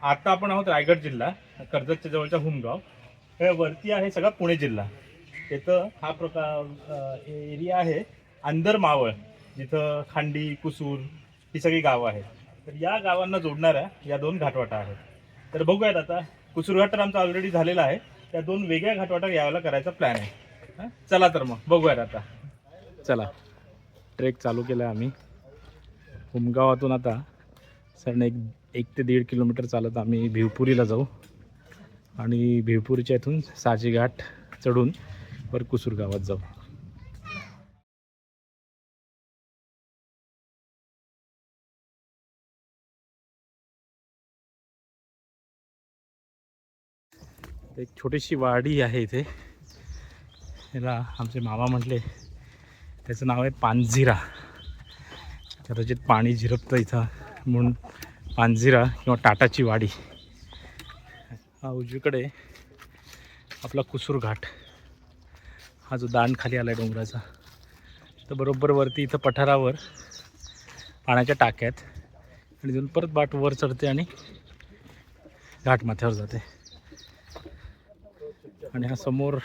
आता आपण आहोत रायगड जिल्हा, कर्जतच्या जवळच्या हुमगाव. हे वरती आहे सगळा पुणे जिल्हा. तिथं हा प्रकार एरिया आहे अंदर मावळ, जिथं खांडी, कुसूर ही सगळी गावं आहेत. तर या गावांना जोडणाऱ्या या दोन घाटवाटा आहेत. तर बघूयात आता. कुसूर घाट तर आमचा ऑलरेडी झालेला आहे. त्या दोन वेगळ्या घाटवाटा यावेळेला करायचा प्लॅन आहे. चला तर मग बघूयात आता. चला, ट्रेक चालू केला आम्ही हुमगावातून. आता सर एक ते 1.5 किलोमीटर चालत आम्ही भिवपुरीला जाऊ आणि भिवपुरीच्या इथून साजी घाट चढून वर कुसूर गावात जाऊ. एक छोटीशी वाडी आहे इथे. याला आमचे मामा म्हटले, त्याचं नाव आहे पानझिरा. कदाचित पाणी झिरपतं इथं म्हणून पानझिरा किंवा टाटाची वाडी. हा उजवीकडे आपला कुसूर घाट, हा जो दांड खाली आला आहे डोंगराचा. तर बरोबर वरती इथं पठारावर पाण्याच्या टाक्यात आणि तिथून परत बाट वर चढते आणि घाटमाथ्यावर जाते. आणि हा समोर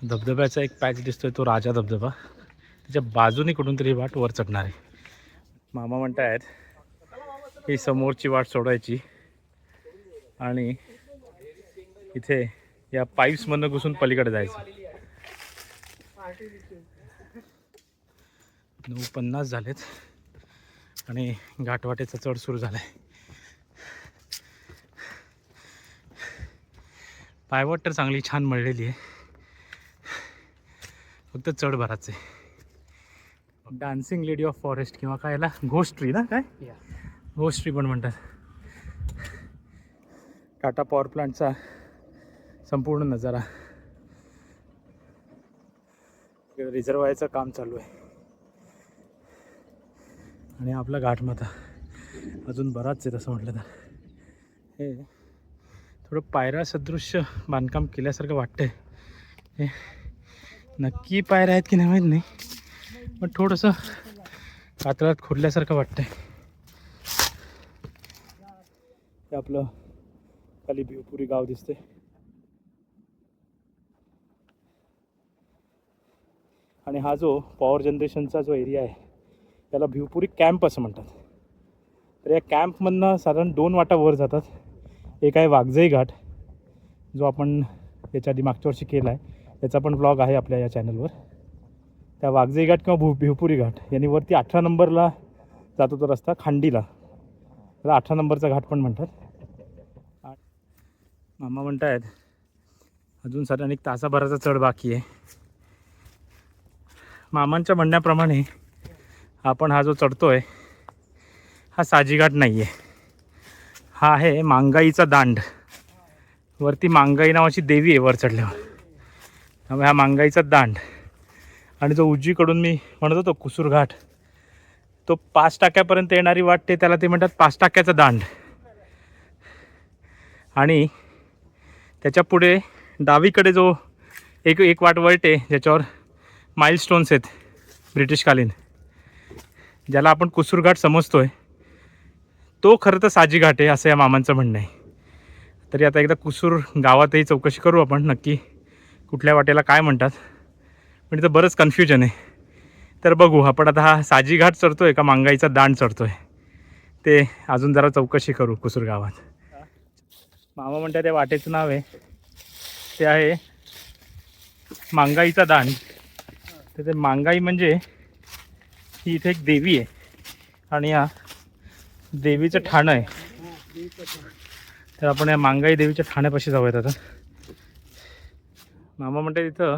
धबधब्याचा एक पॅच दिसतोय, तो राजा धबधबा. त्याच्या बाजूने कुठून तरी वाट वर चढणार आहे. मामा म्हणतायत ही समोरची वाट सोडायची आणि इथे या पाईप्समधनं घुसून पलीकडे जायचं. 9:50 झालेत आणि घाटवाटेचा चढ सुरू झाला आहे. पायवाट तर चांगली छान मळलेली आहे, फक्त चढ भराच आहे. डान्सिंग लेडी ऑफ फॉरेस्ट किंवा काय याला घोस्ट ट्री ना, काय घोस्ट ट्री पण म्हणतात. टाटा पॉवर प्लांटचा संपूर्ण नजारा. रिझर्वायरचं काम चालू आहे आणि आपला घाटमाथा अजून बराच आहे तसं म्हटलं तर. हे थोडं पायऱ्या सदृश्य बांधकाम केल्यासारखं वाटतंय. हे नक्की पायऱ्या आहेत की नाही माहीत नाही, पण थोडंसं कातळात खोदल्यासारखं वाटतंय. हे आपलं खाली भिवपुरी गाव दिसते. आणि हा जो पॉवर जनरेशनचा जो एरिया आहे त्याला भिवपुरी कॅम्प असं म्हणतात. तर या कॅम्पमधनं साधारण 2 वाटा वर जातात. एक आहे वाघजाई घाट, जो आपण याच्या आधी मागच्या वर्षी केला आहे, त्याचा पण ब्लॉग आहे आपल्या या चॅनलवर. त्या वाघजाई घाट किंवा भिवपुरी घाट यांनी वरती 18 नंबरला जातो तो रस्ता खांडीला, त्याला 18 नंबरचा घाट पण म्हणतात. मामा म्हणतायत अजून साधारण 1 तासाभराचा चढ बाकी आहे. मामांच्या म्हणण्याप्रमाणे आपण हा जो चढतोय हा साजी घाट नाही आहे, हा आहे मांगाईचा दांड. वरती मांगाई नावाची देवी आहे वर चढल्यावर, त्यामुळे हा मांगाईचा दांड. आणि जो उजवीकडून मी म्हणत होतो कुसूर घाट, तो 5 टाक्यापर्यंत येणारी वाट ते त्याला ते म्हणतात 5 टाक्याचा दांड. आणि त्याच्या पुढे डावीकडे जो एक वाट वळते ज्याच्यावर माइलस्टोन्स आहेत ब्रिटिशकालीन, ज्याला आपण कुसूर घाट समजतोय, तो खरं तर साजी घाट आहे असं या मामांचं म्हणणं आहे. तरी आता एकदा कुसूर गावातही चौकशी करू आपण नक्की कुठल्या वाटेला काय म्हणतात, पण इथं बरंच कन्फ्युजन आहे. तर बघू आपण आता हा साजी घाट चढतोय का मांगाईचा दांड चढतोय, ते अजून जरा चौकशी करू कुसूर गावात. मामा म्हणतात त्या वाटेचं नाव आहे ते आहे मांगाईचा दांड. तर ते मांगाई म्हणजे ही इथे एक देवी आहे आणि या देवीचं ठाणं आहे. तर आपण या मांगाई देवीच्या ठाण्यापाशी जाऊयात आता. मामा म्हणतात तिथं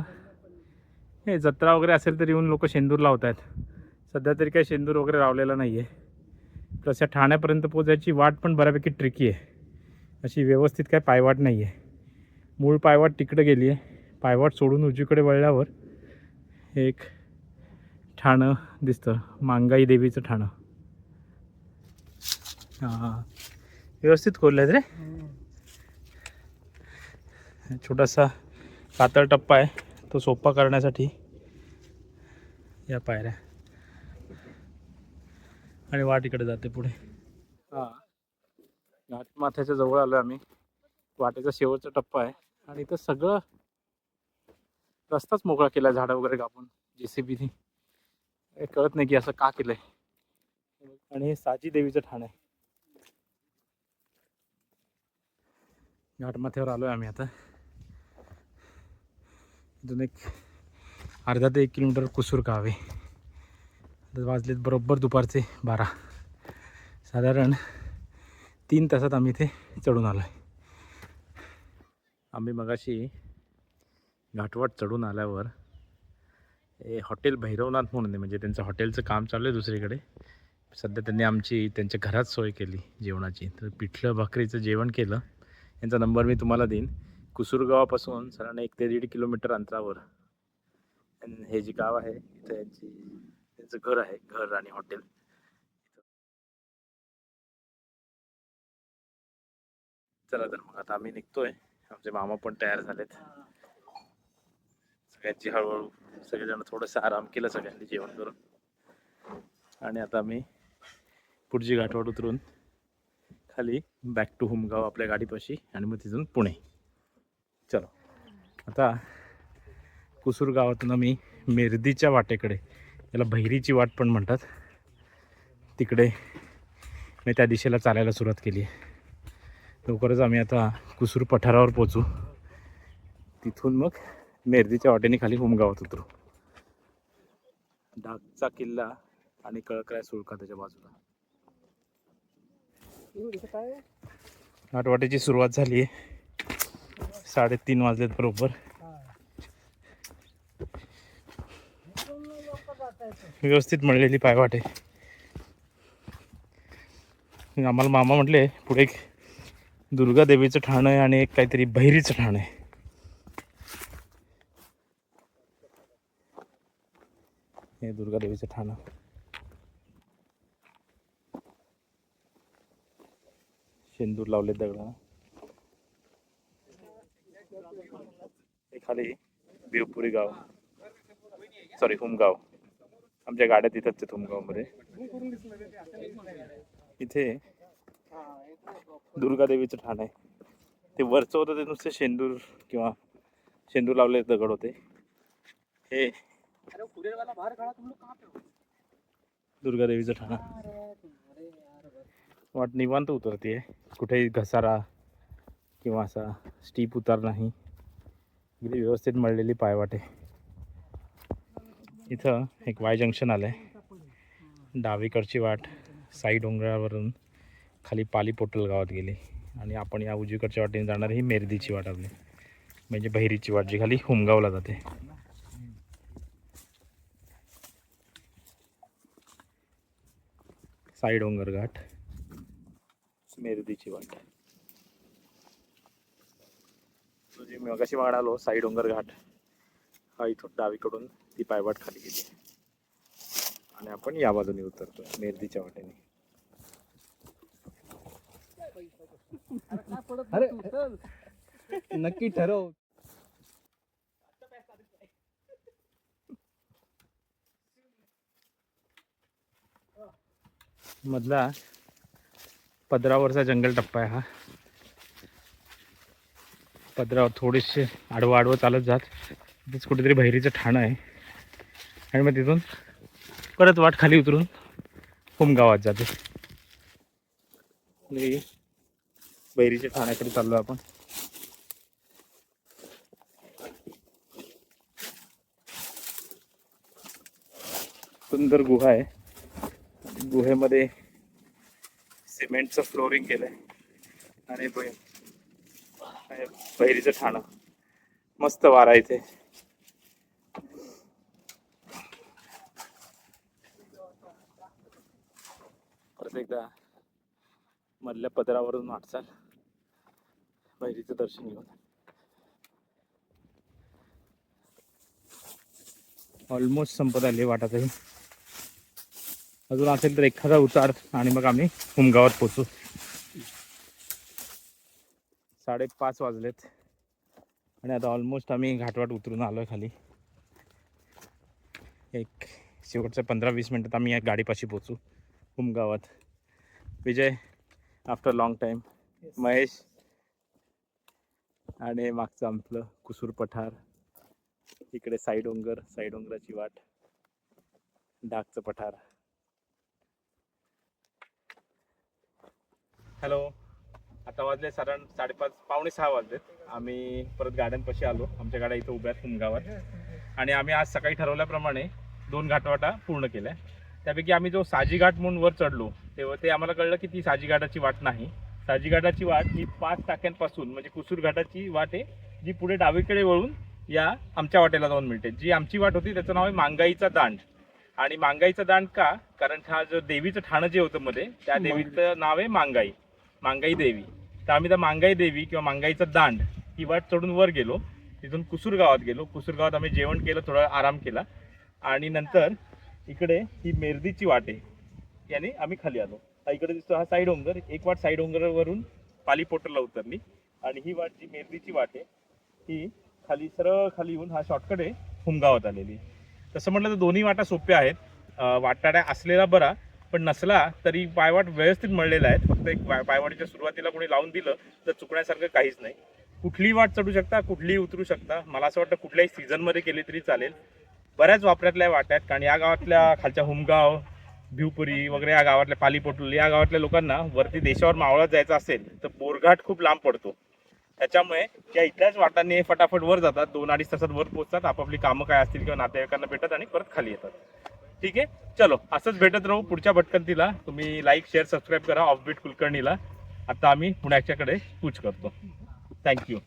हे जत्रा वगैरे असेल तर येऊन लोक शेंदूर लावत आहेत. सध्या तरी काही शेंदूर वगैरे लावलेला नाही आहे. प्लस या ठाण्यापर्यंत पोचायची वाट पण बऱ्यापैकी ट्रिकी आहे, अशी व्यवस्थित काय पायवाट नाही आहे. मूळ पायवाट तिकडे गेली आहे. पायवाट सोडून उजवीकडे वळल्यावर एक ठाणं दिसतं, मांगाई देवीचं ठाणं. हां, व्यवस्थित खोललं आहे रे. छोटासा कातळ टप्पा आहे, तो सोपा करण्यासाठी या पायऱ्या आणि वाट इकडे जाते पुढे. हां, घाटमाथ्याच्या जवळ आलो आम्ही. वाटेचा शेवटचा टप्पा आहे आणि इथं सगळं रस्ताच मोकळा केला झाडं वगैरे कापून JCBने. कळत नाही की असं का केलंय. आणि हे साजी देवीचं ठाण आहे. घाटमाथ्यावर आलोय आम्ही आता. इथून एक अर्धा ते 1 किलोमीटर कुसूर गाव आहे. आता वाजलेत बरोबर दुपारचे 12. साधारण 3 तासात आम्ही इथे चढून आलो आहे. आम्ही मगाशी घाटवाट चढून आल्यावर हे हॉटेल भैरवनाथ म्हणून आहे, म्हणजे त्यांचं हॉटेलचं काम चालू आहे दुसरीकडे. सध्या त्यांनी त्यांच्या घरात सोय केली जेवणाची. तर पिठलं भाकरीचं जेवण केलं. यांचा नंबर मी तुम्हाला देईन. कुसूरगावापासून साधारण 1 ते 1.5 किलोमीटर अंतरावर हे जे गाव आहे इथं त्यांचं घर आहे, घर आणि हॉटेल. चला तर मग आता आम्ही निघतोय. आमचे मामा पण तयार झालेत. सगळ्यांची हळूहळू सगळेजण थोडंसं आराम केलं सगळ्यांनी जेवण करून. आणि आता आम्ही पुढची घाटवाट उतरून खाली बॅक टू हुमगाव आपल्या गाडीपाशी आणि मग तिथून पुणे. चलो आता कुसूर गावातून आम्ही मेर्दीच्या वाटेकडे, याला बहिरीची वाट पण म्हणतात, तिकडे मी त्या दिशेला चालायला सुरुवात केली आहे. लवकरच आम्ही आता कुसूर पठारावर पोचू. तिथून मग मेर्दीच्या वाटेने खाली हुमगावात उतरू. डागचा किल्ला आणि कळकराय सुळका त्याच्या बाजूला. घाटवाटेची सुरुवात झाली आहे. 3:30 वाजलेत बरोबर. व्यवस्थित मळलेली पायवाट आहे. आम्हाला मामा म्हटले पुढे एक दुर्गा देवीचं ठाण आहे आणि एक काहीतरी बहिरीचं ठाण आहे. हे दुर्गा देवीचं ठाण. शेंदूर लावले दगडा. खाली बिवपुरी गाव, सॉरी हुमगाव. आमच्या गाड्या तिथंच आहेत हुमगावमध्ये. इथे दुर्गा देवीचं ठाण आहे. ते वरचं होतं ते नुसते शेंदूर किंवा शेंदूर लावले दगड होते. हे दुर्गा देवीचं ठाण. वाट निवांत उतरते, कुठेही घसारा किंवा असा स्टीप उतार नाही. अगदी व्यवस्थित मळलेली पायवाट आहे. इथं एक वाय जंक्शन आलं आहे. डावीकडची वाट साई डोंगरावरून खाली पाली पोटल गावात गेली आणि आपण या उजवीकडच्या वाटेने जाणार ही मेर्दीची वाट आपली, म्हणजे बहिरीची वाट जी खाली हुमगावला जाते. साई डोंगर घाट, मेर्दीची वाट. तुझी मी मगाशी म्हणालो साई डोंगर घाट हा इथून डावीकडून ती पायवाट खाली गेली आणि आपण या बाजूने उतरतो मेर्दीच्या वाटेने. नक्की ठरव. मधला पदरावरचा जंगल टप्पा आहे हा. पदरावर थोडेसे आडवं चालत जात तिथेच कुठेतरी बहिरीचं ठाणं आहे आणि मग तिथून परत वाट खाली उतरून हुमगावात जाते. बहिरीच्या ठाण्याकडे चाललो आपण. सुंदर गुहा आहे. गुहेमध्ये सिमेंटचं फ्लोरिंग केलंय आणि बहिरीचं ठाणं. मस्त वारा इथे. परत एकदा मधल्या पदरावरून वाटचाल बहिरीचं दर्शन घेऊन. ऑलमोस्ट संपत आली वाटातही. अजून असेल तर एखादा उतार आणि मग आम्ही हुमगावात पोचू. 5:30 वाजलेत आणि आता ऑलमोस्ट आम्ही घाटवाट उतरून आलोय खाली. एक शेवटच्या 15-20 मिनिटात आम्ही या गाडीपाशी पोचू हुमगावात. विजय आफ्टर लॉंग टाईम महेश आणि मागचं आपलं कुसूर पठार, इकडे साई डोंगराची वाट, डाकचं पठार. हॅलो, आता वाजले साधारण 5:30 पावणे 6 वाजलेत. आम्ही परत गार्डन पाशी आलो. आमच्या गाड्या इथं उभ्या आहेत हुमगावात, आणि आम्ही आज सकाळी ठरवल्याप्रमाणे 2 घाटवाटा पूर्ण केल्या. त्यापैकी आम्ही जो साजी घाट म्हणून वर चढलो तेव्हा ते आम्हाला कळलं की ती साजी घाटाची वाट नाही. साजी घाटाची वाट ही 5 टाक्यांपासून म्हणजे कुसूर घाटाची वाट आहे, जी पुढे डावीकडे वळून या आमच्या वाटेला जाऊन मिळते. जी आमची वाट होती त्याचं नाव आहे मांगाईचा दांड. आणि मांगाईचा दांड का? कारण हा जो देवीचं ठाणं जे होतं मध्ये, त्या देवीचं नाव आहे मांगाई देवी. तर आम्ही त्या मांगाई देवी किंवा मांगाईचा दांड ही वाट चढून वर गेलो. तिथून कुसूर गावात गेलो. कुसूर गावात आम्ही जेवण केलं, थोडा आराम केला, आणि नंतर इकडे ही मेर्दीची वाट आहे, याने आम्ही खाली आलो. इकडे दिसतो हा साई डोंगर. एक वाट साई डोंगरावरून पाली पोटरला उतरली, आणि ही वाट जी मेर्दीची वाट आहे ही खाली सरळ खाली येऊन हा शॉर्टकट आहे हुमगावात आलेली. तसं म्हटलं तर दोन्ही वाटा सोप्या आहेत. वाटाड्या असलेला बरा, पण नसला तरी पायवाट व्यवस्थित मळलेला आहे. फक्त एक पायवाटीच्या सुरुवातीला कोणी लावून दिलं तर चुकण्यासारखं काहीच नाही. कुठलीही वाट चढू शकता, कुठलीही उतरू शकता. मला असं वाटतं कुठल्याही सीझनमध्ये केली तरी चालेल. बऱ्याच वापरातल्या वाट्या आहेत, कारण या गावातल्या खालच्या हुमगाव, भिवपुरी वगैरे या गावातल्या पालीपोटल या गावातल्या लोकांना वरती देशावर मावळत जायचं असेल तर बोरघाट खूप लांब पडतो. त्याच्यामुळे या इथल्याच वाटांनी फटाफट वर जातात, 2-2.5 तासात वर पोहोचतात, आपापली कामं काय असतील किंवा नातेवाईकांना भेटतात आणि परत खाली येतात. ठीक आहे, चलो असंच भेटत राहू पुढच्या भटकंतीला. तुम्ही लाईक, शेअर, सबस्क्राईब करा ऑफबीट कुलकर्णीला. आता आम्ही पुण्याच्याकडे कूच करतो. थँक्यू.